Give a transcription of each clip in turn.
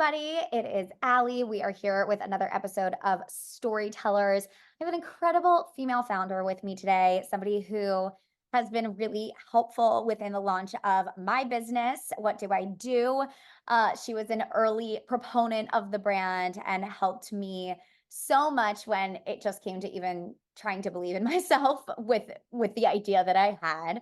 everybody. It is Allie. We are here with another episode of Storytellers. I have an incredible female founder with me today, somebody who has been really helpful within the launch of my business. What do I do? She was an early proponent of the brand and helped me so much when it just came to even trying to believe in myself with the idea that I had.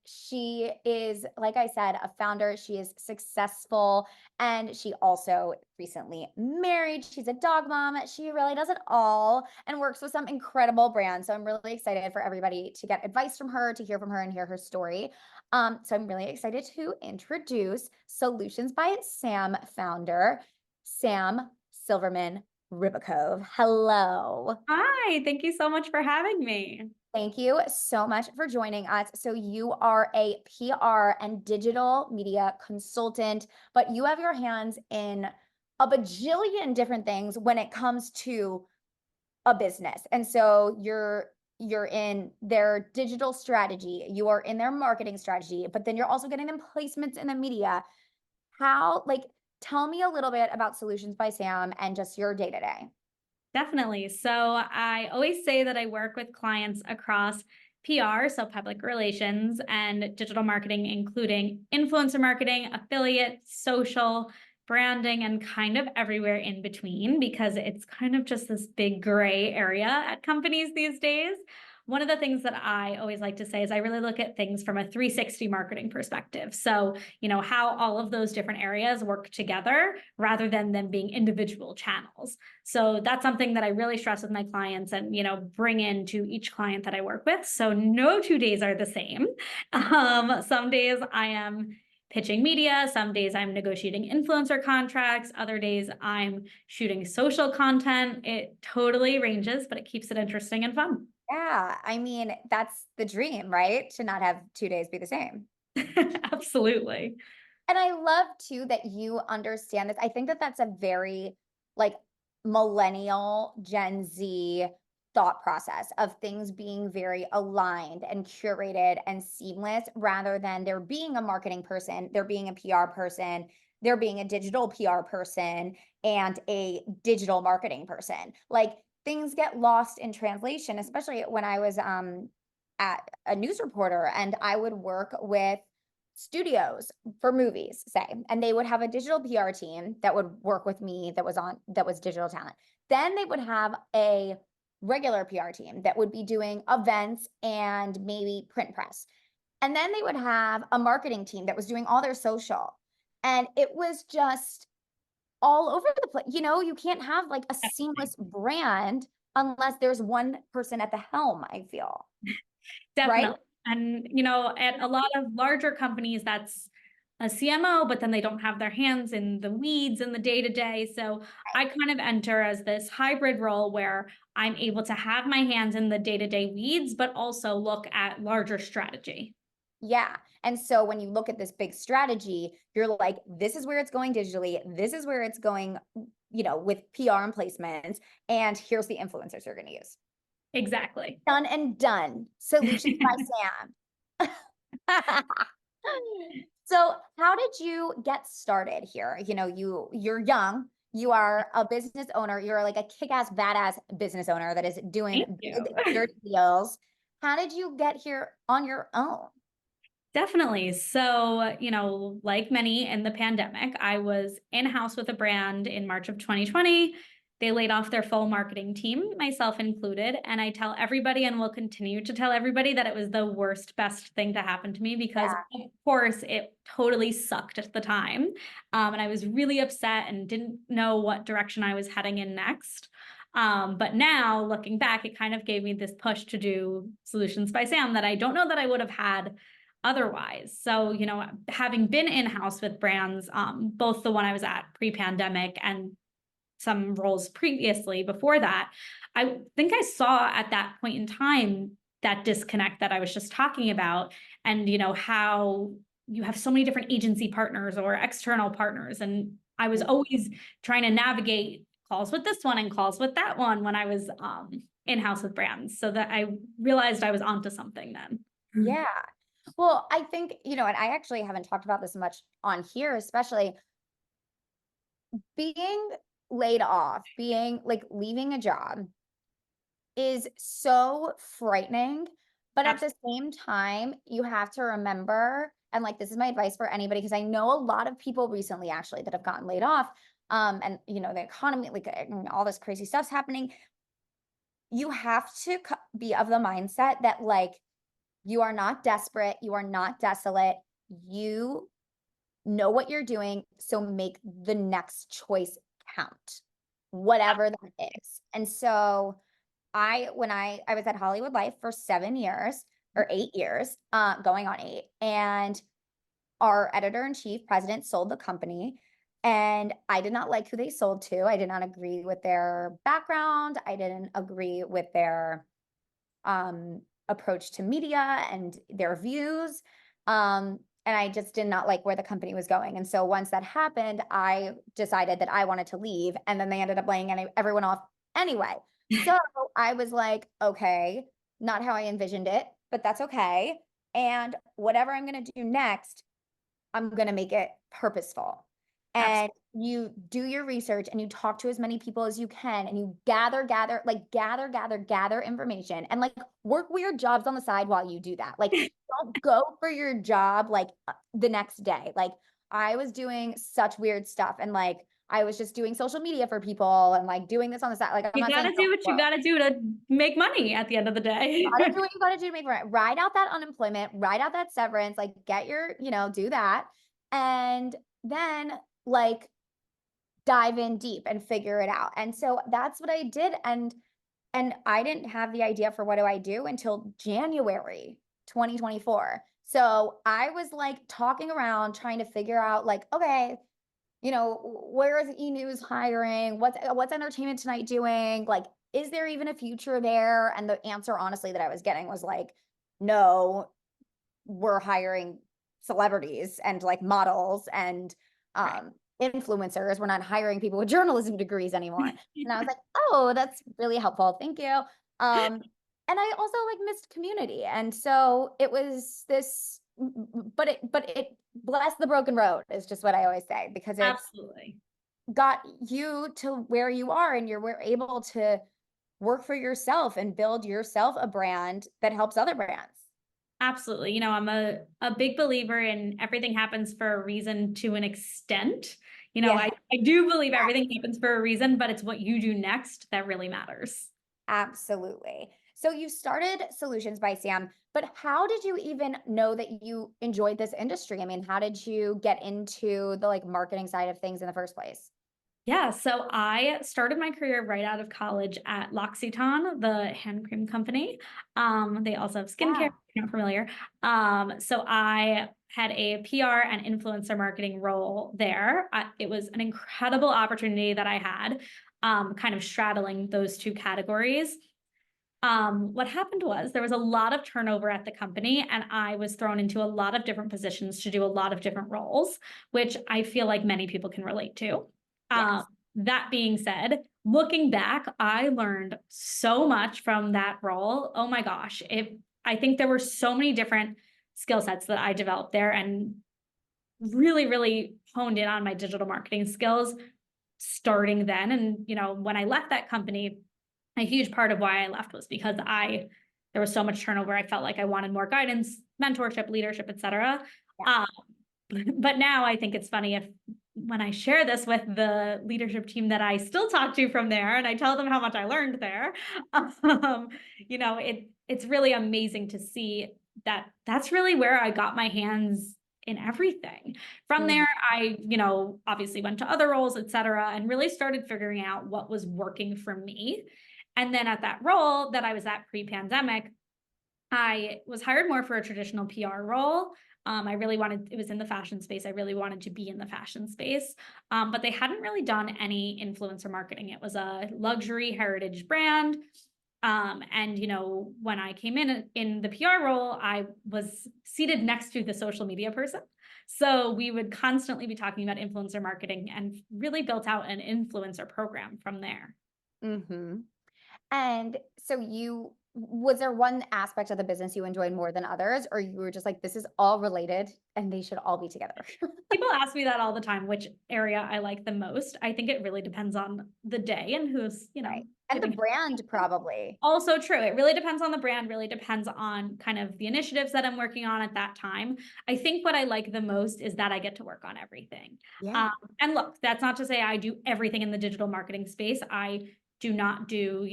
She is, like I said, a founder. She is successful and she also recently married. She's a dog mom. She really does it all and works with some incredible brands. So I'm really excited for everybody to get advice from her, to hear from her and hear her story. So I'm really excited to introduce Solutions by Sam founder, Sam Silverman Ribakov. Hello. Hi, thank you so much for having me. Thank you so much for joining us. So you are a PR and digital media consultant, but you have your hands in a bajillion different things when it comes to a business. And so you're in their digital strategy, you are in their marketing strategy, but then you're also getting them placements in the media. How, like, tell me a little bit about Solutions by Sam and just your day-to-day. Definitely. So I always say that I work with clients across PR, so public relations, and digital marketing, including influencer marketing, affiliate, social, branding, and kind of everywhere in between, because it's kind of just this big gray area at companies these days. One of the things that I always like to say is I really look at things from a 360 marketing perspective. So, how all of those different areas work together rather than them being individual channels. So that's something that I really stress with my clients and, bring into each client that I work with. So no 2 days are the same. Some days I am pitching media. Some days I'm negotiating influencer contracts. Other days I'm shooting social content. It totally ranges, but it keeps it interesting and fun. Yeah, I mean, that's the dream, right? To not have 2 days be the same. Absolutely. And I love too that you understand this. I think that that's a very like millennial Gen Z thought process of things being very aligned and curated and seamless rather than there being a marketing person, there being a PR person, there being a digital PR person and a digital marketing person. Like things get lost in translation, especially when I was at a news reporter and I would work with studios for movies, say, and they would have a digital PR team that would work with me that was digital talent. Then they would have a regular PR team that would be doing events and maybe print press. And then they would have a marketing team that was doing all their social. And it was just all over the place. You can't have like a seamless brand unless there's one person at the helm, I feel. Right? Definitely. And, at a lot of larger companies, that's a CMO, but then they don't have their hands in the weeds in the day to day. So I kind of enter as this hybrid role where I'm able to have my hands in the day to day weeds, but also look at larger strategy. Yeah. And so when you look at this big strategy, you're like, this is where it's going digitally. This is where it's going, with PR and placements. And here's the influencers you're going to use. Exactly. Done and done. Solutions by Sam. So how did you get started here? You're young. You are a business owner. You're like a kick-ass, badass business owner that is doing Thank you. big, dirty deals. How did you get here on your own? Definitely. So, like many in the pandemic, I was in house with a brand in March of 2020. They laid off their full marketing team, myself included. And I tell everybody and will continue to tell everybody that it was the worst, best thing to happen to me because, Yeah. of course, it totally sucked at the time. And I was really upset and didn't know what direction I was heading in next. But now looking back, it kind of gave me this push to do Solutions by Sam that I don't know that I would have had otherwise. So, having been in-house with brands, both the one I was at pre-pandemic and some roles previously before that, I think I saw at that point in time that disconnect that I was just talking about, and how you have so many different agency partners or external partners. And I was always trying to navigate calls with this one and calls with that one when I was in-house with brands, so that I realized I was onto something then. Yeah. Well, I think, and I actually haven't talked about this much on here, especially being laid off, being like leaving a job is so frightening. But at the Absolutely. same time, you have to remember, and like this is my advice for anybody, because I know a lot of people recently actually that have gotten laid off. And the economy, like all this crazy stuff's happening. You have to be of the mindset that like you are not desperate, you are not desolate. You know what you're doing, so make the next choice count, whatever that is. And so when I was at Hollywood Life for 7 years or 8 years, going on 8, and our editor-in-chief president sold the company, and I did not like who they sold to. I did not agree with their background. I didn't agree with their approach to media and their views. And I just did not like where the company was going. And so once that happened, I decided that I wanted to leave. And then they ended up laying everyone off anyway. So I was like, okay, not how I envisioned it, but that's okay. And whatever I'm going to do next, I'm going to make it purposeful. And Absolutely. you do your research and you talk to as many people as you can and you gather information and like work weird jobs on the side while you do that. Like don't go for your job like the next day. Like I was doing such weird stuff and like I was just doing social media for people and like doing this on the side. Like I'm You not saying gotta do what you don't gotta do to make money at the end of the day. gotta do what you gotta do to make rent. Ride out that unemployment, ride out that severance, like get your, do that. And then like dive in deep and figure it out. And so that's what I did. And I didn't have the idea for what do I do until January 2024. So I was like talking around trying to figure out like, okay, where is E News hiring? What's Entertainment Tonight doing? Like, is there even a future there? And the answer, honestly, that I was getting was like, no, we're hiring celebrities and like models and Right. influencers. We're not hiring people with journalism degrees anymore. And I was like, oh, that's really helpful. Thank you. And I also like missed community. And so it was this, but it blessed the broken road is just what I always say, because it's Absolutely. got you to where you are and we're able to work for yourself and build yourself a brand that helps other brands. Absolutely. I'm a big believer in everything happens for a reason to an extent. Yeah. I do believe everything happens for a reason, but it's what you do next that really matters. Absolutely. So you started Solutions by Sam, but how did you even know that you enjoyed this industry? I mean, how did you get into the like marketing side of things in the first place? Yeah, so I started my career right out of college at L'Occitane, the hand cream company. They also have skincare, if Yeah. you're not familiar. So I had a PR and influencer marketing role there. It was an incredible opportunity that I had, kind of straddling those two categories. What happened was there was a lot of turnover at the company, and I was thrown into a lot of different positions to do a lot of different roles, which I feel like many people can relate to. Um, Yes. that being said, looking back, I learned so much from that role. Oh my gosh, I think there were so many different skill sets that I developed there and really, really honed in on my digital marketing skills starting then. And, when I left that company, a huge part of why I left was because there was so much turnover. I felt like I wanted more guidance, mentorship, leadership, etc. Yeah. Um, but now I think it's funny if when I share this with the leadership team that I still talk to from there, and I tell them how much I learned there, it's really amazing to see that that's really where I got my hands in everything. From Mm. there, I, obviously went to other roles, etc., and really started figuring out what was working for me. And then at that role that I was at pre-pandemic, I was hired more for a traditional PR role. I really wanted, it was in the fashion space. I really wanted to be in the fashion space. But they hadn't really done any influencer marketing. It was a luxury heritage brand. And when I came in the PR role, I was seated next to the social media person. So we would constantly be talking about influencer marketing and really built out an influencer program from there. Hmm. And so you Was there one aspect of the business you enjoyed more than others, or you were just like, "This is all related and they should all be together?" People ask me that all the time, which area I like the most. I think it really depends on the day and who's, Right. And the giving. brand probably. Also true. It really depends on the brand, really depends on kind of the initiatives that I'm working on at that time. I think what I like the most is that I get to work on everything. Yeah. Um, and look, that's not to say I do everything in the digital marketing space. I do not do,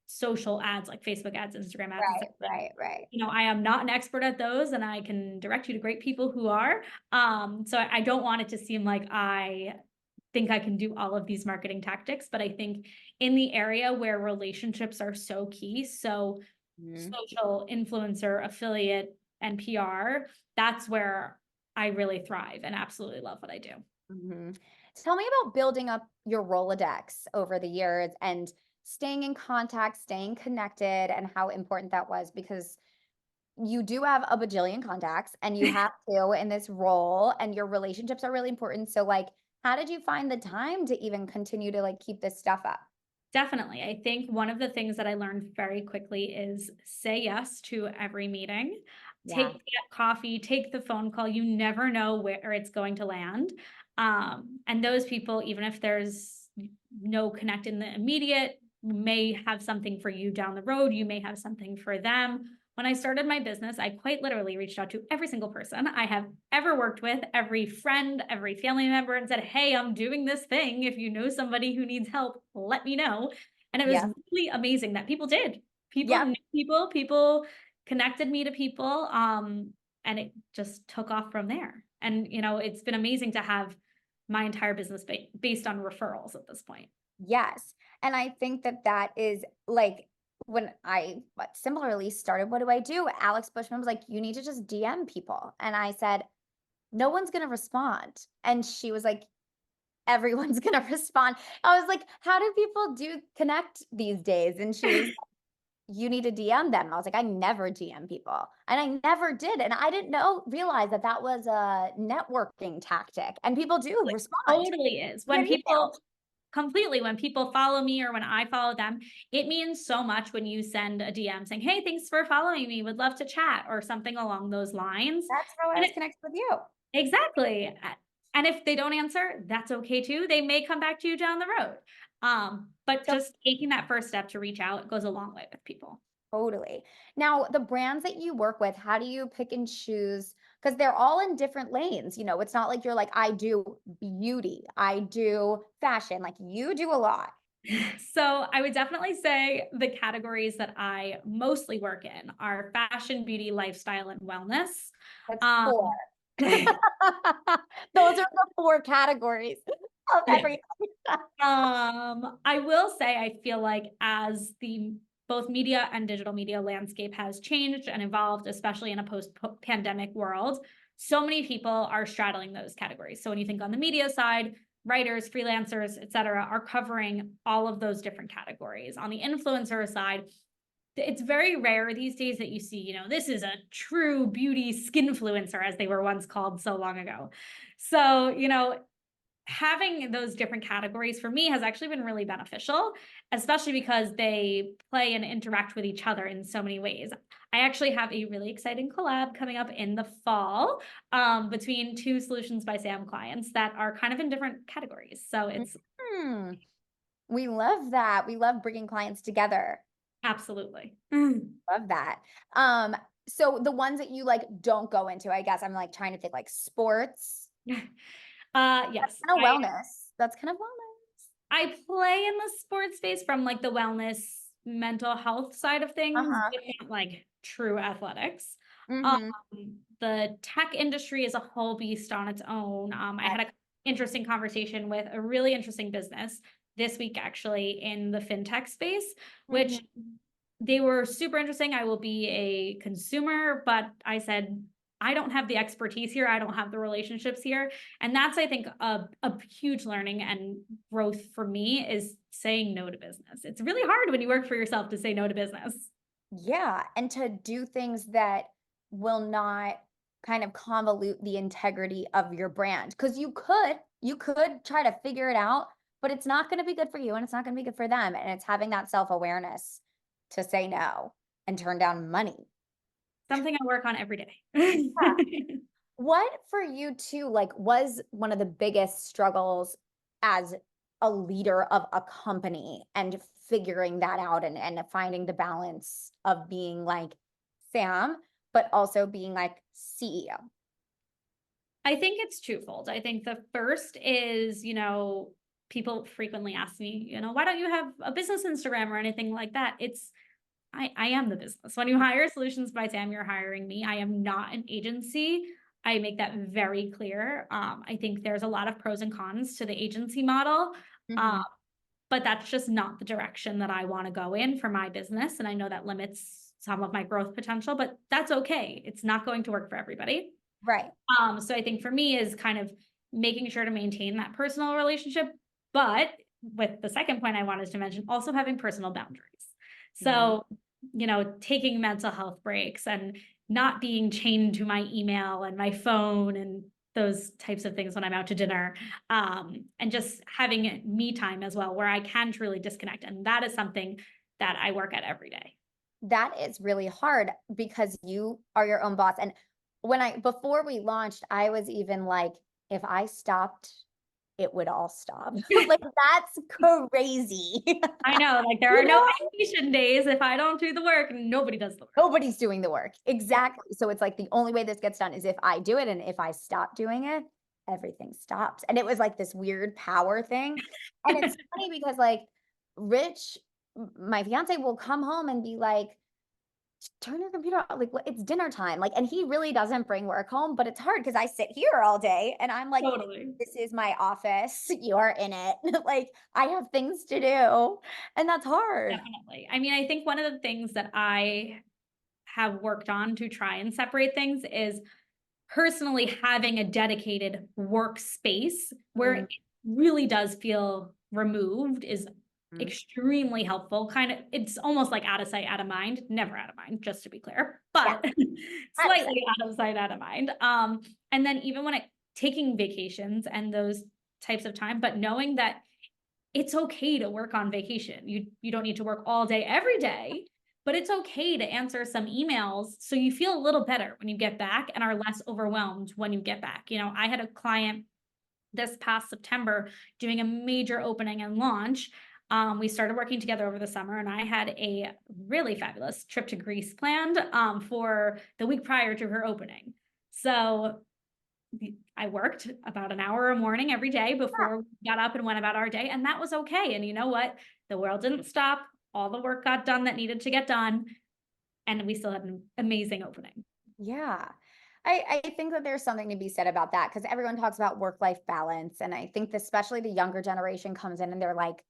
social ads like Facebook ads, Instagram ads, Right, etc. right, right. I am not an expert at those and I can direct you to great people who are. So I don't want it to seem like I think I can do all of these marketing tactics, but I think in the area where relationships are so key, so Mhm, social, influencer, affiliate, and PR, that's where I really thrive and absolutely love what I do. mhm. Tell me about building up your Rolodex over the years and staying in contact, staying connected, and how important that was because you do have a bajillion contacts and you have to in this role and your relationships are really important. So like, how did you find the time to even continue to like keep this stuff up? Definitely. I think one of the things that I learned very quickly is say yes to every meeting. Take Yeah. that coffee, take the phone call. You never know where it's going to land. And those people, even if there's no connect in the immediate, may have something for you down the road. You may have something for them. When I started my business, I quite literally reached out to every single person I have ever worked with, every friend, every family member, and said, "Hey, I'm doing this thing. If you know somebody who needs help, let me know." And it was Yep. really amazing that people did. People Yep. knew people, people connected me to people. And it just took off from there. And, it's been amazing to have my entire business based on referrals at this point. Yes. And I think that that is like when I similarly started, what do I do? Alex Bushman was like, you need to just DM people. And I said, no one's going to respond. And she was like, everyone's going to respond. I was like, how do people do connect these days? And she was, you need to DM them. I was like, I never DM people. And I never did. And I didn't realize that that was a networking tactic. And people do It respond. totally is. You When get an email. people completely, when people follow me or when I follow them, it means so much when you send a DM saying, "Hey, thanks for following me. Would love to chat," or something along those lines. That's how I And was it connected with you. exactly. And if they don't answer, that's okay too. They may come back to you down the road. But So just taking that first step to reach out goes a long way with people. totally. Now, the brands that you work with, how do you pick and choose? Because they're all in different lanes. It's not like you're like, I do beauty, I do fashion. Like you do a lot. So I would definitely say the categories that I mostly work in are fashion, beauty, lifestyle, and wellness. That's four. Um, Those are the four categories of yeah. everything. I will say I feel like as the both media and digital media landscape has changed and evolved, especially in a post-pandemic world, so many people are straddling those categories. So when you think on the media side, writers, freelancers, et cetera, are covering all of those different categories. On the influencer side, it's very rare these days that you see, this is a true beauty skinfluencer, as they were once called so long ago. So, having those different categories for me has actually been really beneficial, especially because they play and interact with each other in so many ways. I actually have a really exciting collab coming up in the fall between two Solutions by Sam clients that are kind of in different categories. So it's Hmm. We love that. We love bringing clients together. absolutely. Love that. Um, so the ones that you like don't go into, I guess I'm like trying to think like sports. Yes, Kind of wellness. That's kind of wellness. I play in the sports space from like the wellness, mental health side of things, Uh-huh. but not like true athletics. Um, Mhm. the tech industry is a whole beast on its own. I Yes. had an interesting conversation with a really interesting business this week, actually, in the fintech space, which Mhm. they were super interesting. I will be a consumer, but I said, I don't have the expertise here. I don't have the relationships here. And that's, I think, a huge learning and growth for me is saying no to business. It's really hard when you work for yourself to say no to business. Yeah, and to do things that will not kind of convolute the integrity of your brand. Because you could try to figure it out, but it's not going to be good for you and it's not going to be good for them. And it's having that self-awareness to say no and turn down money. Something I work on every day. What for you too, like, was one of the biggest struggles as a leader of a company and figuring that out and finding the balance of being like Sam, but also being like CEO? I think it's twofold. I think the first is, people frequently ask me, why don't you have a business Instagram or anything like that? I am the business. When you hire Solutions by Sam, you're hiring me. I am not an agency. I make that very clear. I think there's a lot of pros and cons to the agency model. Um, Mhm. but that's just not the direction that I want to go in for my business. And I know that limits some of my growth potential, but that's okay. It's not going to work for everybody. Right. So I think for me is kind of making sure to maintain that personal relationship, but with the second point I wanted to mention, also having personal boundaries. Yeah. So, taking mental health breaks and not being chained to my email and my phone and those types of things when I'm out to dinner, and just having me time as well, where I can truly disconnect. And that is something that I work at every day. That is really hard because you are your own boss. And before we launched, I was even like, if I stopped, it would all stop. Like, that's crazy. I know, like there You are no know? vacation days. If I don't do the work, nobody does the work. Nobody's doing the work. Yeah, Exactly. So it's like the only way this gets done is if I do it. And if I stop doing it, everything stops. And it was like this weird power thing. And it's funny because like Rich, my fiance, will come home and be like, turn your computer off. Like, what? It's dinner time. Like, and he really doesn't bring work home, but it's hard because I sit here all day and I'm like, totally. this is my office. You're in it. Like, I have things to do. And that's hard. Definitely. I mean, I think one of the things that I have worked on to try and separate things is personally having a dedicated workspace where Mhm. it really does feel removed is extremely helpful. Kind of, it's almost like out of sight, out of mind, never out of mind, just to be clear, Yeah. but That's slightly out of sight, out of mind. And then even when taking vacations and those types of time, but knowing that it's okay to work on vacation. You don't need to work all day every day, but it's okay to answer some emails so you feel a little better when you get back and are less overwhelmed when you get back. I had a client this past September doing a major opening and launch. We started working together over the summer, and I had a really fabulous trip to Greece planned for the week prior to her opening. So I worked about an hour a morning every day before we got up and went about our day, and that was okay. And you know what? The world didn't stop. All the work got done that needed to get done, and we still had an amazing opening. Yeah. I think that there's something to be said about that because everyone talks about work-life balance. And I think especially the younger generation comes in and they're like,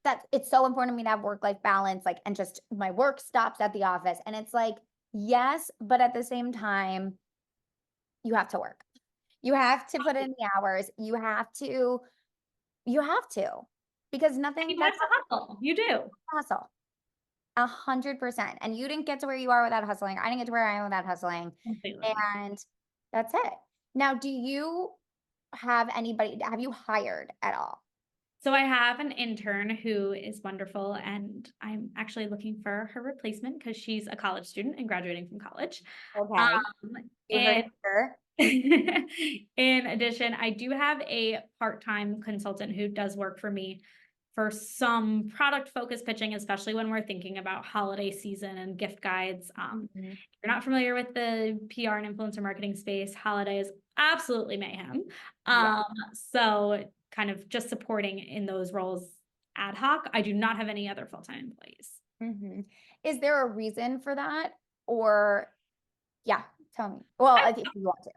that it's so important to me to have work-life balance, like, and just my work stops at the office. And it's like, yes, but at the same time, you have to work. You have to put in the hours. You have to, because You nothing have that's to hustle. You do. hustle. 100%. And you didn't get to where you are without hustling. I didn't get to where I am without hustling. Completely. And that's it. Now, do you have you hired at all? So I have an intern who is wonderful, and I'm actually looking for her replacement because she's a college student and graduating from college. Okay. Um, You heard and it here. in addition, I do have a part-time consultant who does work for me for some product focused pitching, especially when we're thinking about holiday season and gift guides. Mhm. If you're not familiar with the PR and influencer marketing space, holiday is absolutely mayhem. Yeah. Um, so kind of just supporting in those roles ad hoc. I do not have any other full-time employees. Mhm. Is there a reason for that? Or yeah, tell me. Well, if you want to.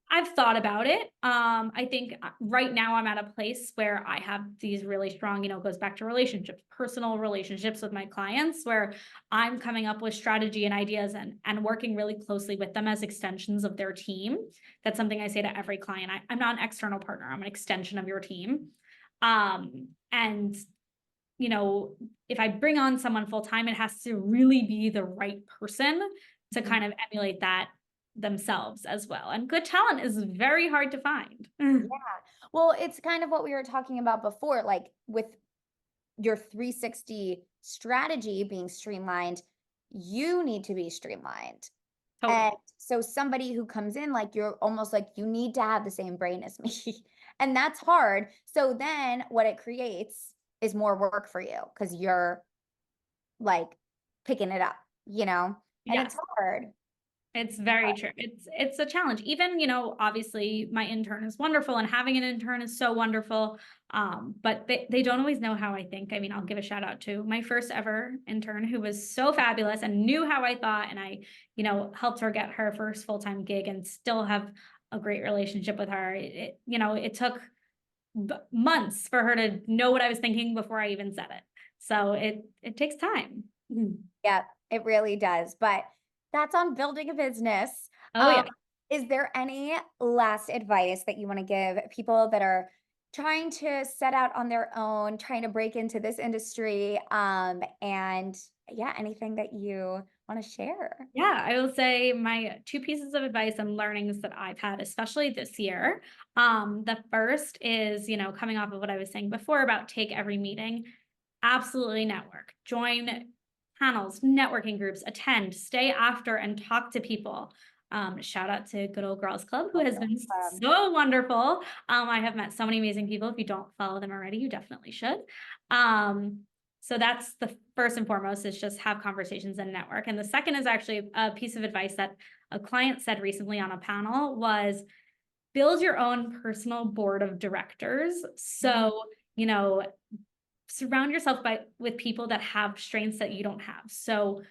I've thought about it. I think right now I'm at a place where I have these really strong, it goes back to relationships, personal relationships with my clients, where I'm coming up with strategy and ideas and working really closely with them as extensions of their team. That's something I say to every client. I'm not an external partner. I'm an extension of your team. And if I bring on someone full time, it has to really be the right person to Mhm. kind of emulate that themselves as well. And good talent is very hard to find. Yeah. Well, it's kind of what we were talking about before, like with your 360 strategy being streamlined, you need to be streamlined. And Totally. so somebody who comes in, like, you're almost like, you need to have the same brain as me. And that's hard. So then what it creates is more work for you because you're like picking it up, and it's Yes. hard. It's very true. It's a challenge. Even, obviously my intern is wonderful and having an intern is so wonderful. But they don't always know how I think. I mean, I'll give a shout out to my first ever intern who was so fabulous and knew how I thought. And I, helped her get her first full-time gig and still have a great relationship with her. It took months for her to know what I was thinking before I even said it. So it takes time. Mhm. Yeah, it really does. But that's on building a business. Oh Um, yeah. is there any last advice that you want to give people that are trying to set out on their own, trying to break into this industry? And yeah, anything that you want to share? Yeah, I will say my two pieces of advice and learnings that I've had, especially this year. The first is, coming off of what I was saying before about take every meeting, absolutely network, join panels, networking groups, attend, stay after and talk to people. Shout out to Good Old Girls Club, who has been so wonderful. I have met so many amazing people. If you don't follow them already, you definitely should. Um, so that's the first and foremost is just have conversations and network. And the second is actually a piece of advice that a client said recently on a panel was build your own personal board of directors. So, surround yourself with people that have strengths that you don't have. So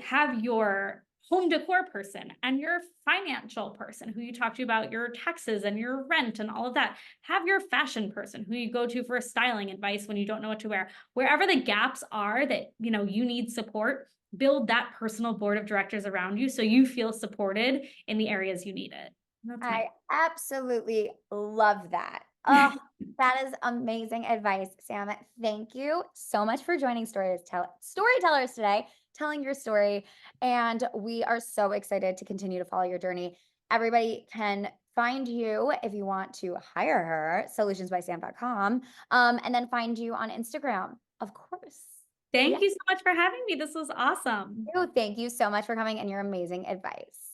have your home decor person and your financial person who you talk to about your taxes and your rent and all of that. Have your fashion person who you go to for styling advice when you don't know what to wear. Wherever the gaps are that, you need support, build that personal board of directors around you so you feel supported in the areas you need it. That's my I absolutely love that. Oh, that is amazing advice, Sam. Thank you so much for joining Storytellers today, telling your story. And we are so excited to continue to follow your journey. Everybody can find you if you want to hire her, solutionsbysam.com, and then find you on Instagram, of course. Yeah. Thank you so much for having me. This was awesome. Thank you so much for coming and your amazing advice.